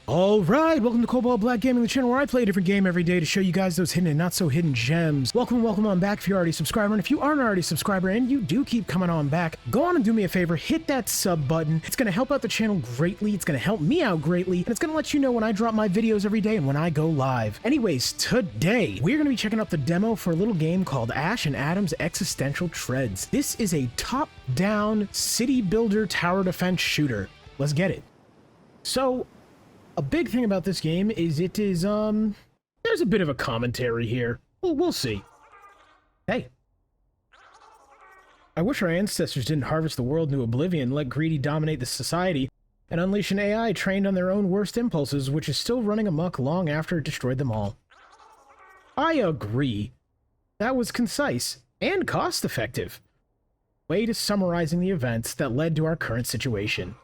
Alright, welcome to Cobalt Black Gaming, the channel where I play a different game every day to show you guys those hidden and not so hidden gems. Welcome on back if you're already a subscriber, and if you aren't already a subscriber and you do keep coming on back, go on and do me a favor, hit that sub button. It's going to help out the channel greatly, it's going to help me out greatly, and it's going to let you know when I drop my videos every day and when I go live. Anyways, today, we're going to be checking out the demo for a little game called Ash and Adam's Existential Treads. This is a top-down city builder tower defense shooter. Let's get it. So, a big thing about this game is it is, there's a bit of a commentary here. We'll see. Hey. I wish our ancestors didn't harvest the world into oblivion, let greedy dominate the society, and unleash an AI trained on their own worst impulses, which is still running amok long after it destroyed them all. I agree. That was concise and cost-effective way to summarizing the events that led to our current situation.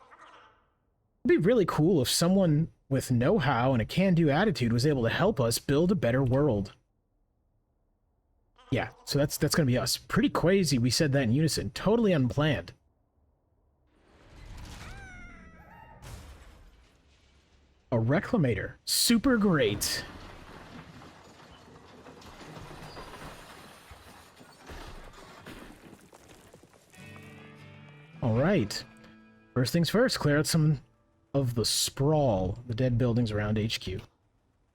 It'd be really cool if someone with know-how and a can-do attitude was able to help us build a better world. Yeah, so that's gonna be us. Pretty crazy we said that in unison. Totally unplanned. A reclamator. Super great. Alright. First things first, clear out some of the sprawl, the dead buildings around HQ.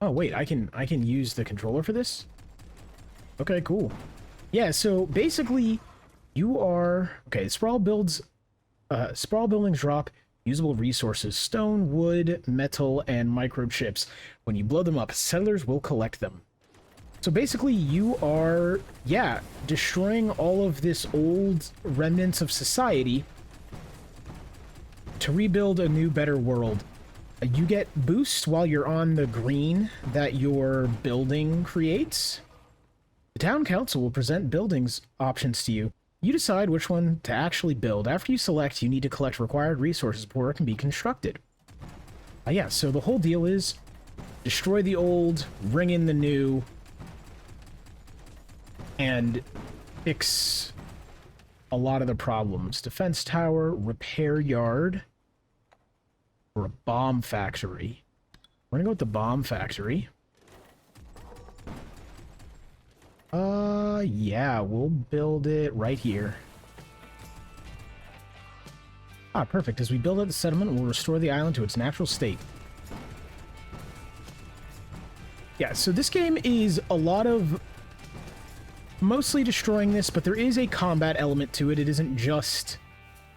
Oh wait, I can use the controller for this? Okay, cool. Yeah, so basically you are sprawl buildings drop usable resources: stone, wood, metal, and microchips. When you blow them up, settlers will collect them. So basically you are, yeah, destroying all of this old remnants of society to rebuild a new, better world. You get boosts while you're on the green that your building creates. The town council will present buildings options to you. You decide which one to actually build. After you select, you need to collect required resources before it can be constructed. Yeah, so the whole deal is destroy the old, bring in the new, and fix a lot of the problems. Defense tower, repair yard, or a bomb factory. We're gonna go with the bomb factory. Yeah, we'll build it right here. Ah, perfect. As we build out the settlement, we'll restore the island to its natural state. Yeah, so this game is a lot of mostly destroying this, but there is a combat element to it. It isn't just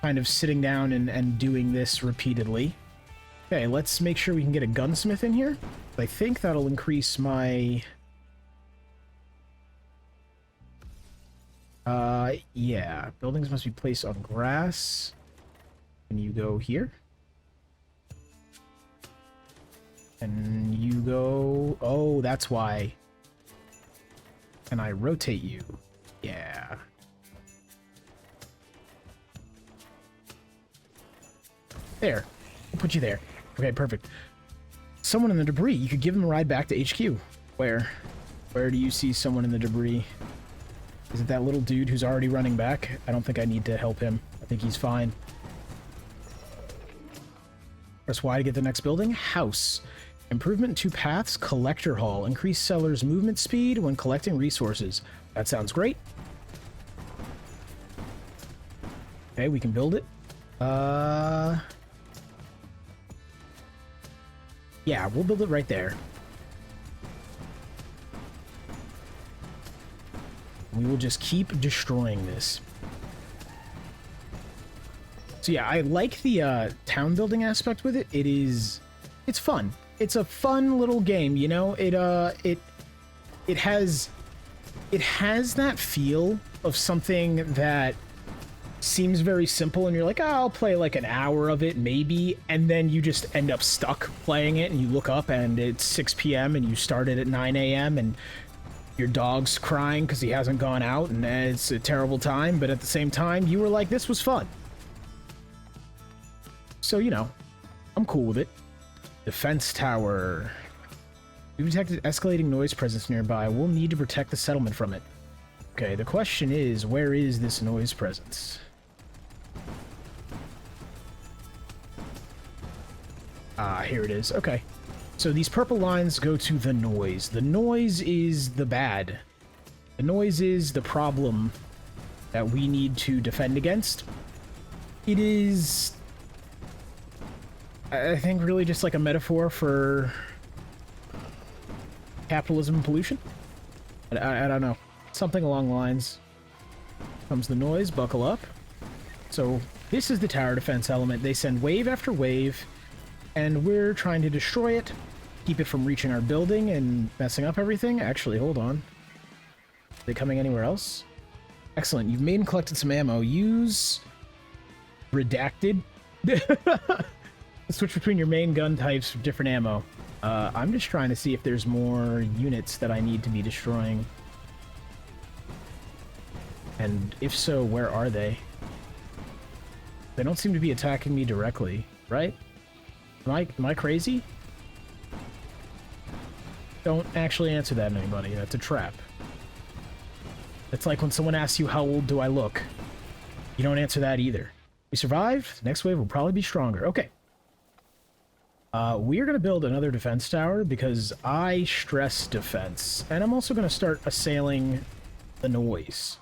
kind of sitting down and doing this repeatedly. Okay, let's make sure we can get a gunsmith in here. I think that'll increase my... yeah. Buildings must be placed on grass. And you go here. And you go... oh, that's why. And I rotate you. Yeah. There. We'll put you there. Okay, perfect. Someone in the debris. You could give them a ride back to HQ. Where? Where do you see someone in the debris? Is it that little dude who's already running back? I don't think I need to help him. I think he's fine. Press Y to get the next building. House. Improvement in 2 paths. Collector hall. Increase sellers' movement speed when collecting resources. That sounds great. Okay, we can build it. Yeah, we'll build it right there. We will just keep destroying this. So yeah, I like the town building aspect with it. It's fun. It's a fun little game, you know? It has that feel of something that seems very simple, and you're like, oh, I'll play like an hour of it, maybe, and then you just end up stuck playing it, and you look up, and it's 6 p.m., and you started at 9 a.m., and your dog's crying because he hasn't gone out, and it's a terrible time, but at the same time, you were like, this was fun. So, you know, I'm cool with it. Defense tower. We detected escalating noise presence nearby. We'll need to protect the settlement from it. Okay, the question is, where is this noise presence? Ah, here it is. Okay. So these purple lines go to the noise. The noise is the bad. The noise is the problem that we need to defend against. It is, I think, really just like a metaphor for capitalism and pollution. I don't know. Something along the lines. Comes the noise, buckle up. So this is the tower defense element. They send wave after wave, and we're trying to destroy it, keep it from reaching our building and messing up everything. Actually, hold on. Are they coming anywhere else? Excellent. You've made and collected some ammo. Use redacted. Switch between your main gun types for different ammo. I'm just trying to see if there's more units that I need to be destroying. And if so, where are they? They don't seem to be attacking me directly, right? Am I crazy? Don't actually answer that, anybody. That's a trap. It's like when someone asks you, how old do I look? You don't answer that either. We survived. Next wave will probably be stronger. Okay. We are going to build another defense tower because I stress defense. And I'm also going to start assailing the noise.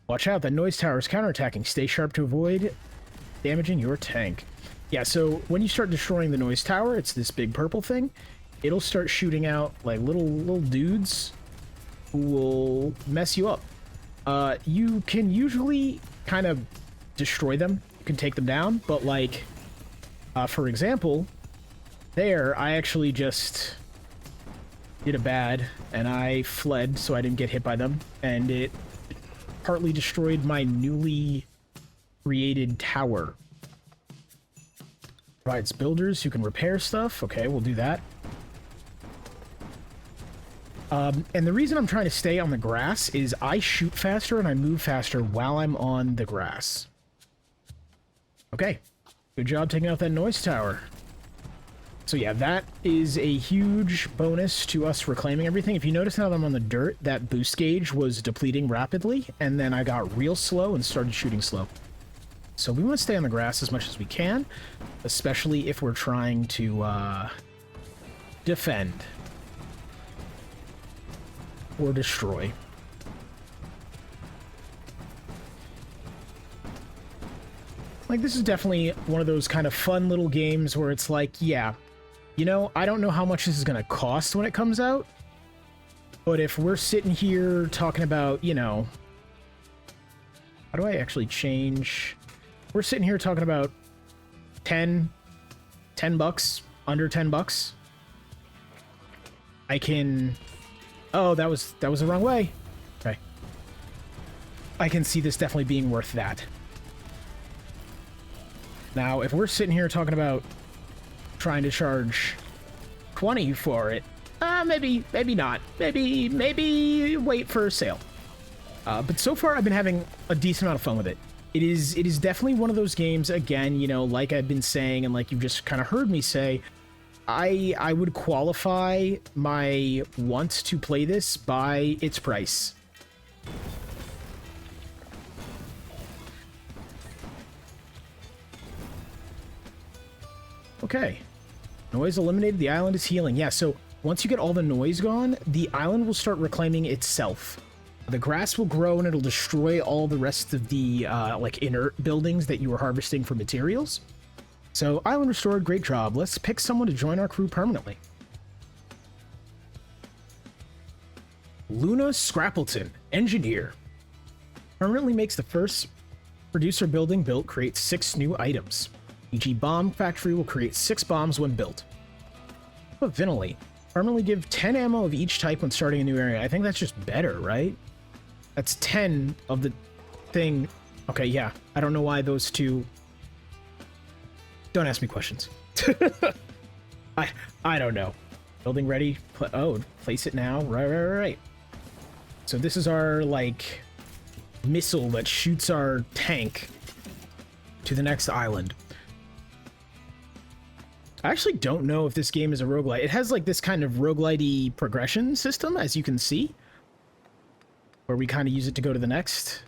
Watch out, that noise tower is counterattacking. Stay sharp to avoid damaging your tank. Yeah, so when you start destroying the noise tower, it's this big purple thing. It'll start shooting out like little dudes who will mess you up. You can usually kind of destroy them. You can take them down, but like, for example, there, I actually just did a bad, and I fled so I didn't get hit by them, and it partly destroyed my newly created tower. Provides builders who can repair stuff. Okay, we'll do that. And the reason I'm trying to stay on the grass is I shoot faster and I move faster while I'm on the grass. Okay, good job taking out that noise tower. So yeah, that is a huge bonus to us reclaiming everything. If you notice now that I'm on the dirt, that boost gauge was depleting rapidly, and then I got real slow and started shooting slow. So we want to stay on the grass as much as we can, especially if we're trying to defend or destroy. Like, this is definitely one of those kind of fun little games where it's like, yeah, you know, I don't know how much this is going to cost when it comes out, but if we're sitting here talking about, you know, how do I actually change? We're sitting here talking about 10 bucks, under 10 bucks. I can, oh, that was the wrong way. Okay. I can see this definitely being worth that. Now, if we're sitting here talking about trying to charge 20 for it, maybe not. Maybe wait for a sale. But so far, I've been having a decent amount of fun with it. It is definitely one of those games, again, you know, like I've been saying, and like you've just kind of heard me say, I would qualify my want to play this by its price. Okay. Noise eliminated. The island is healing. Yeah, so once you get all the noise gone, the island will start reclaiming itself. The grass will grow and it'll destroy all the rest of the, like, inert buildings that you were harvesting for materials. So, island restored. Great job. Let's pick someone to join our crew permanently. Luna Scrappleton, engineer. Permanently makes the first producer building built, creates 6 new items. E.g. bomb factory will create 6 bombs when built. But Vinily, permanently give 10 ammo of each type when starting a new area. I think that's just better, right? That's 10 of the thing. Okay, yeah. I don't know why those two... Don't ask me questions. I don't know. Building ready. Oh, place it now. Right. So this is our, like, missile that shoots our tank to the next island. I actually don't know if this game is a roguelite. It has, like, this kind of roguelite-y progression system, as you can see, where we kind of use it to go to the next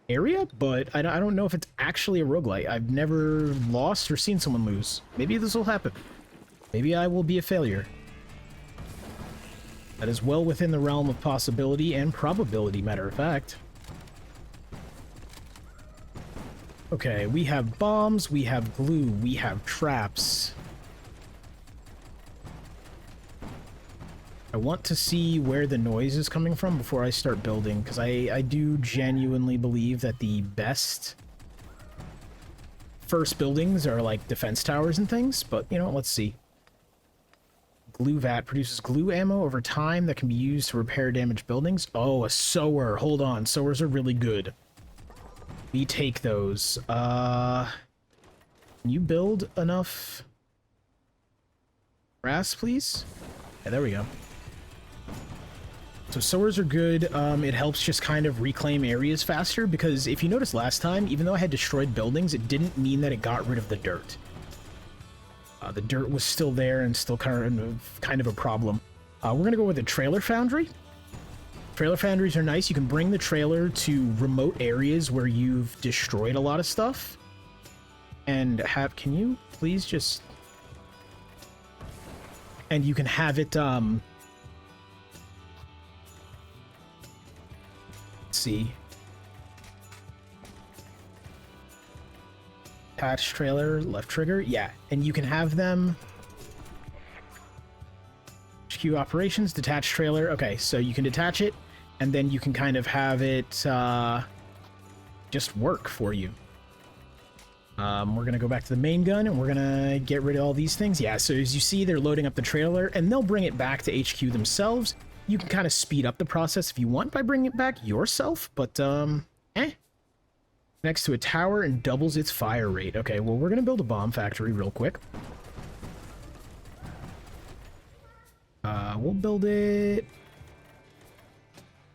area, but I don't know if it's actually a roguelite. I've never lost or seen someone lose. Maybe this will happen. Maybe I will be a failure. That is well within the realm of possibility and probability, matter of fact. Okay, we have bombs, we have glue, we have traps. I want to see where the noise is coming from before I start building, because I do genuinely believe that the best first buildings are like defense towers and things, but you know, let's see. Glue vat produces glue ammo over time that can be used to repair damaged buildings. Oh, a sower. Hold on. Sowers are really good. We take those. Can you build enough grass, please? Yeah, there we go. So sowers are good. It helps just kind of reclaim areas faster, because if you noticed last time, even though I had destroyed buildings, it didn't mean that it got rid of the dirt. The dirt was still there and still kind of a problem. We're going to go with a trailer foundry. Trailer foundries are nice. You can bring the trailer to remote areas where you've destroyed a lot of stuff. And have... Can you please just... And you can have it... Let's see. Attach trailer, left trigger, yeah. And you can have them... HQ operations, detach trailer. Okay, so you can detach it, and then you can kind of have it just work for you. We're going to go back to the main gun, and we're going to get rid of all these things. Yeah, so as you see, they're loading up the trailer, and they'll bring it back to HQ themselves. You can kind of speed up the process if you want by bringing it back yourself, but, next to a tower and doubles its fire rate. Okay, well, we're going to build a bomb factory real quick. We'll build it...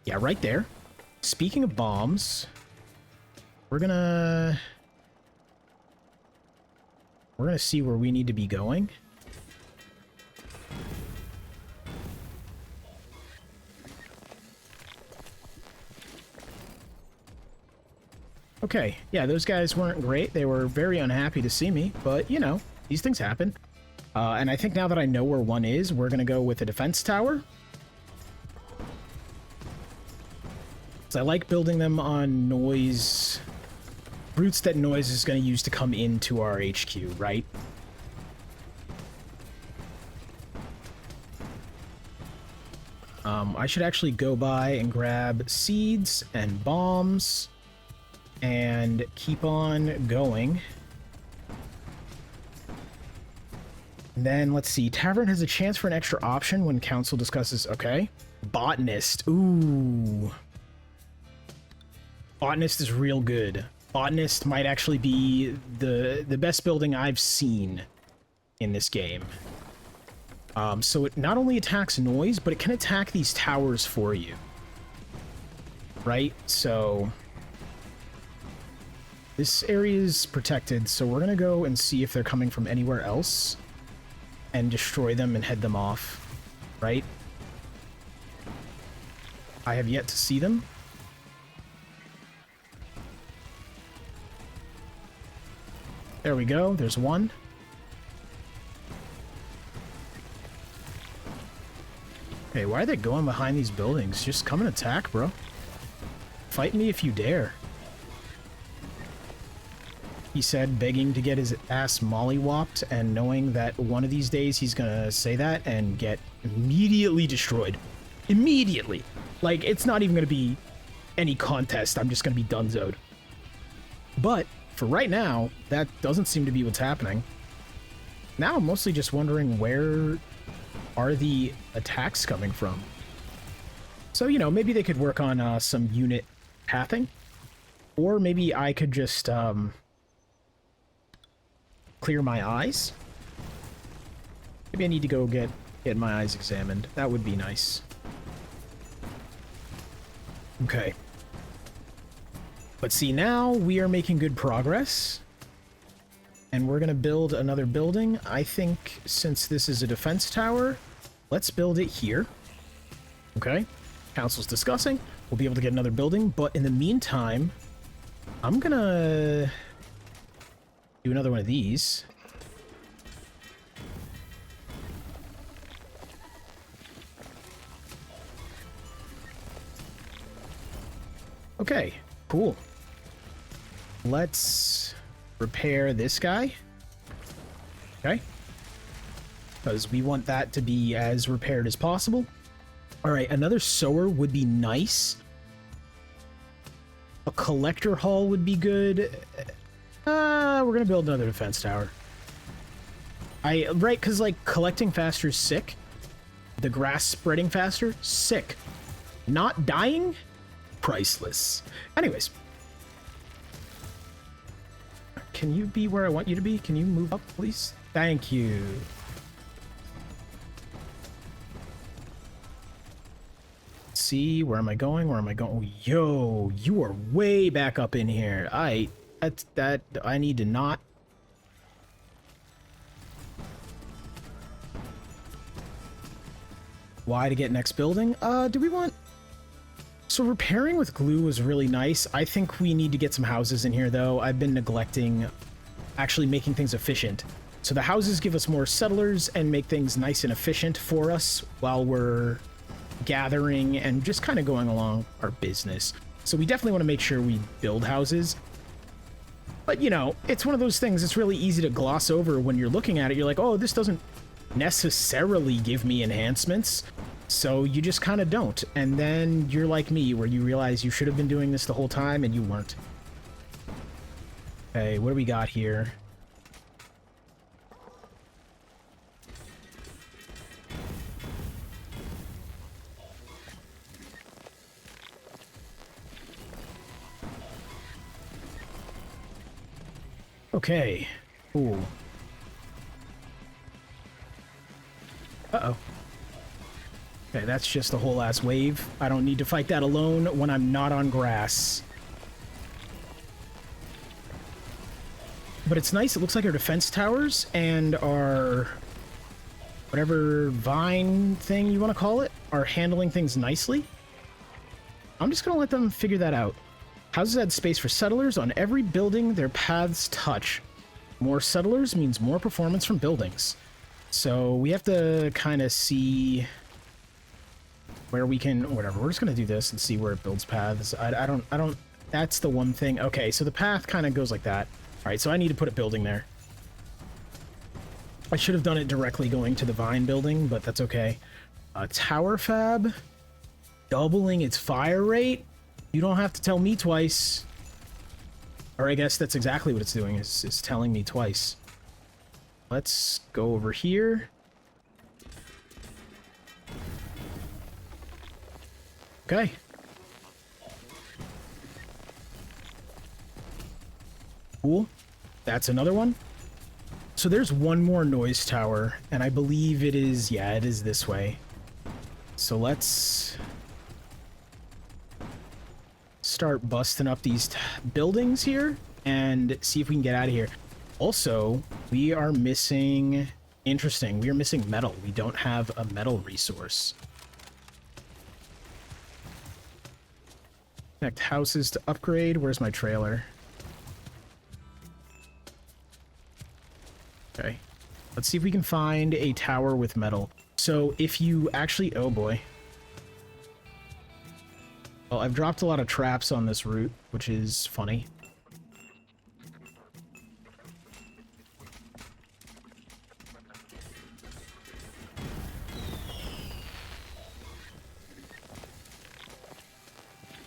Yeah, right there. Speaking of bombs, we're gonna see where we need to be going. Okay, yeah, those guys weren't great. They were very unhappy to see me, but, you know, these things happen. And I think now that I know where one is, we're going to go with a defense tower. So I like building them on noise... routes that noise is going to use to come into our HQ, right? I should actually go by and grab seeds and bombs and keep on going. And then, let's see. Tavern has a chance for an extra option when council discusses... Okay. Botanist. Ooh. Botanist is real good. Botanist might actually be the best building I've seen in this game. So it not only attacks noise, but it can attack these towers for you. Right? So... this area is protected, so we're going to go and see if they're coming from anywhere else. And destroy them and head them off. Right? I have yet to see them. There we go. There's one. Hey, why are they going behind these buildings? Just come and attack, bro. Fight me if you dare. He said, begging to get his ass mollywopped, and knowing that one of these days he's gonna say that and get immediately destroyed. Immediately! Like, it's not even gonna be any contest. I'm just gonna be donezoed. But, for right now, that doesn't seem to be what's happening. Now I'm mostly just wondering where are the attacks coming from. So, you know, maybe they could work on some unit pathing. Or maybe I could just, clear my eyes. Maybe I need to go get my eyes examined. That would be nice. Okay. But see, now we are making good progress. And we're going to build another building. I think since this is a defense tower, let's build it here. Okay. Council's discussing. We'll be able to get another building. But in the meantime, I'm going to do another one of these. Okay, cool. Let's repair this guy. Okay. Because we want that to be as repaired as possible. All right, another sower would be nice. A collector hall would be good. We're gonna build another defense tower. Right, because like collecting faster is sick. The grass spreading faster, sick. Not dying, priceless. Anyways. Can you be where I want you to be? Can you move up, please? Thank you. Let's see, where am I going? Where am I going? Oh, yo, you are way back up in here. I need to not. Why to get next building? Do we want... So repairing with glue was really nice. I think we need to get some houses in here, though. I've been neglecting actually making things efficient. So the houses give us more settlers and make things nice and efficient for us while we're gathering and just kind of going along our business. So we definitely want to make sure we build houses. But, you know, it's one of those things it's really easy to gloss over when you're looking at it. You're like, oh, this doesn't necessarily give me enhancements, so you just kind of don't. And then you're like me, where you realize you should have been doing this the whole time and you weren't. Okay, what do we got here? Okay, cool. Uh-oh. Okay, that's just a whole ass wave. I don't need to fight that alone when I'm not on grass. But it's nice. It looks like our defense towers and our whatever vine thing you want to call it are handling things nicely. I'm just going to let them figure that out. Houses add space for settlers. On every building their paths touch. More settlers means more performance from buildings. So we have to kind of see where we can, whatever. We're just going to do this and see where it builds paths. I don't, that's the one thing. Okay, so the path kind of goes like that. All right, so I need to put a building there. I should have done it directly going to the vine building, but that's okay. Tower fab, doubling its fire rate. You don't have to tell me twice. Or I guess that's exactly what it's doing, is telling me twice. Let's go over here. Okay. Cool. That's another one. So there's one more noise tower, and I believe it is, yeah, it is this way. So let's start busting up these buildings here and see if we can get out of here. Also, we are missing... Interesting. We are missing metal. We don't have a metal resource. Connect houses to upgrade. Where's my trailer? Okay. Let's see if we can find a tower with metal. So if you actually... Oh, boy. Well, I've dropped a lot of traps on this route, which is funny.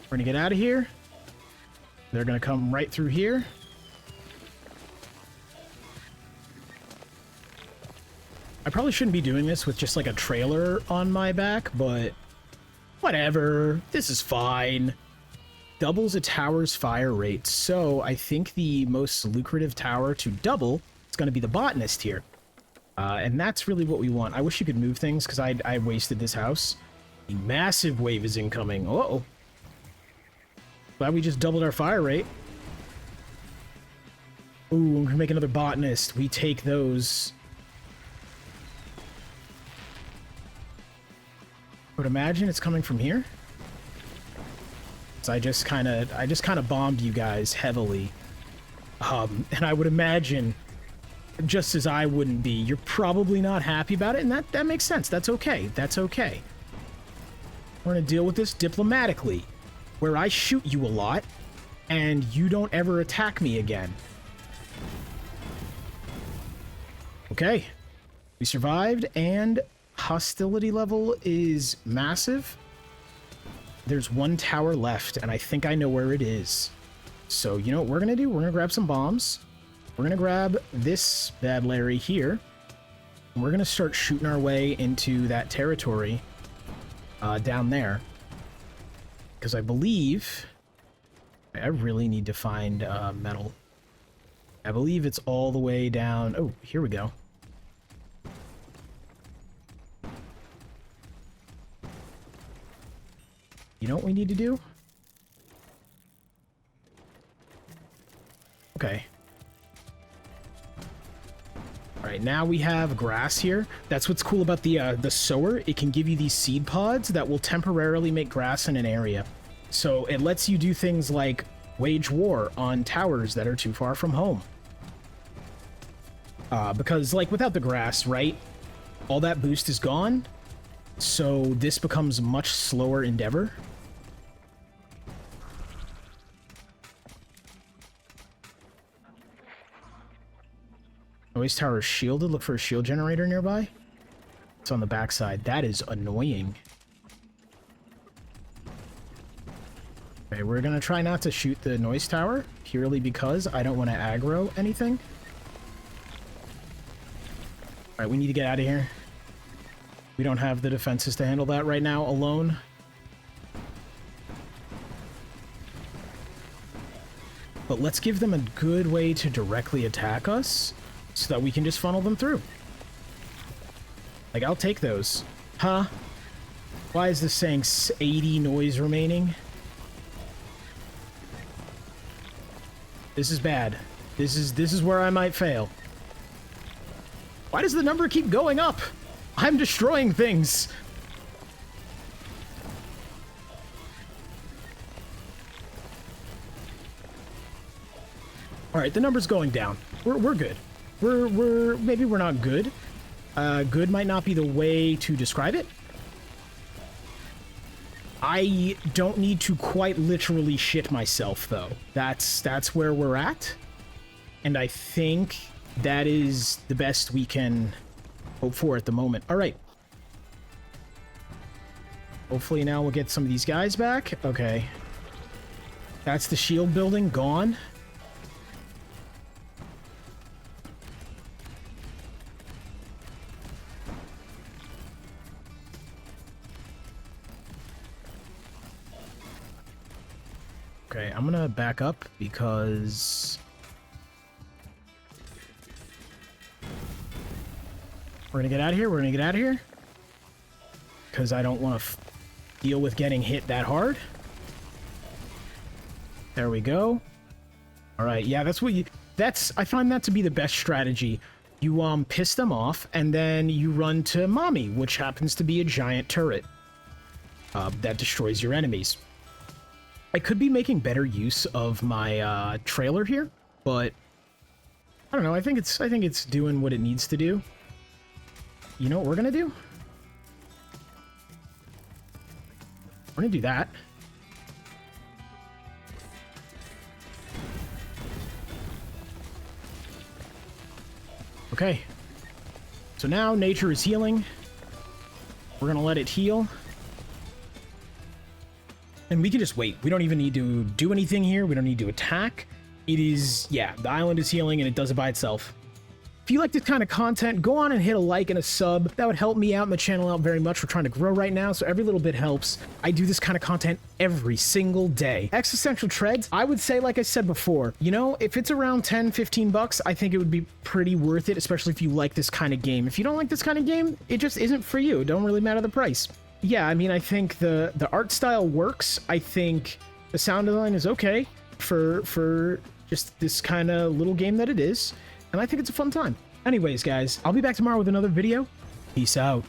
We're gonna get out of here. They're gonna come right through here. I probably shouldn't be doing this with just like a trailer on my back, but whatever. This is fine. Doubles a tower's fire rate. So I think the most lucrative tower to double is going to be the botanist here. And that's really what we want. I wish you could move things because I wasted this house. A massive wave is incoming. Uh-oh. Glad we just doubled our fire rate. Ooh, we're going to make another botanist. We take those. But imagine it's coming from here. So I just kind of bombed you guys heavily. And I would imagine, just as I wouldn't be, you're probably not happy about it, and that makes sense. That's okay. That's okay. We're gonna deal with this diplomatically. where I shoot you a lot and you don't ever attack me again. Okay. We survived, and hostility level is massive. There's one tower left, and I think I know where it is. So, you know what we're going to do? We're going to grab some bombs. We're going to grab this bad Larry here. And we're going to start shooting our way into that territory down there. Because I believe... I really need to find metal. I believe it's all the way down... Oh, here we go. You know what we need to do? Okay. Alright, now we have grass here. That's what's cool about the sower. It can give you these seed pods that will temporarily make grass in an area. So it lets you do things like wage war on towers that are too far from home. Because, like, without the grass, right? All that boost is gone. So this becomes a much slower endeavor. Noise tower is shielded. Look for a shield generator nearby. It's on the backside. That is annoying. Okay, we're gonna try not to shoot the noise tower, purely because I don't want to aggro anything. Alright, we need to get out of here. We don't have the defenses to handle that right now alone. But let's give them a good way to directly attack us, so that we can just funnel them through. Like, I'll take those. Huh? Why is this saying 80 noise remaining? This is bad. This is where I might fail. Why does the number keep going up? I'm destroying things. All right, the number's going down. We're good. Maybe we're not good. Good might not be the way to describe it. I don't need to quite literally shit myself, though. That's where we're at. And I think that is the best we can hope for at the moment. All right. Hopefully now we'll get some of these guys back. Okay. That's the shield building gone. Okay, I'm gonna back up because we're gonna get out of here. We're gonna get out of here because I don't want to deal with getting hit that hard. There we go. All right, yeah, that's what you. I find that to be the best strategy. You piss them off, and then you run to Mommy, which happens to be a giant turret that destroys your enemies. I could be making better use of my trailer here, but I don't know. I think it's doing what it needs to do. You know what we're gonna do? We're gonna do that. Okay. So now nature is healing. We're gonna let it heal. And we can just wait. We don't even need to do anything here. We don't need to attack. It is, yeah, the island is healing and it does it by itself. If you like this kind of content, go on and hit a like and a sub. That would help me out and the channel out very much. We're trying to grow right now, so every little bit helps. I do this kind of content every single day. Existential Treads, I would say, like I said before, you know, if it's around 10, 15 bucks, I think it would be pretty worth it, especially if you like this kind of game. If you don't like this kind of game, it just isn't for you. It don't really matter the price. Yeah, I mean, I think the art style works. I think the sound design is okay for just this kind of little game that it is. And I think it's a fun time. Anyways, guys, I'll be back tomorrow with another video. Peace out.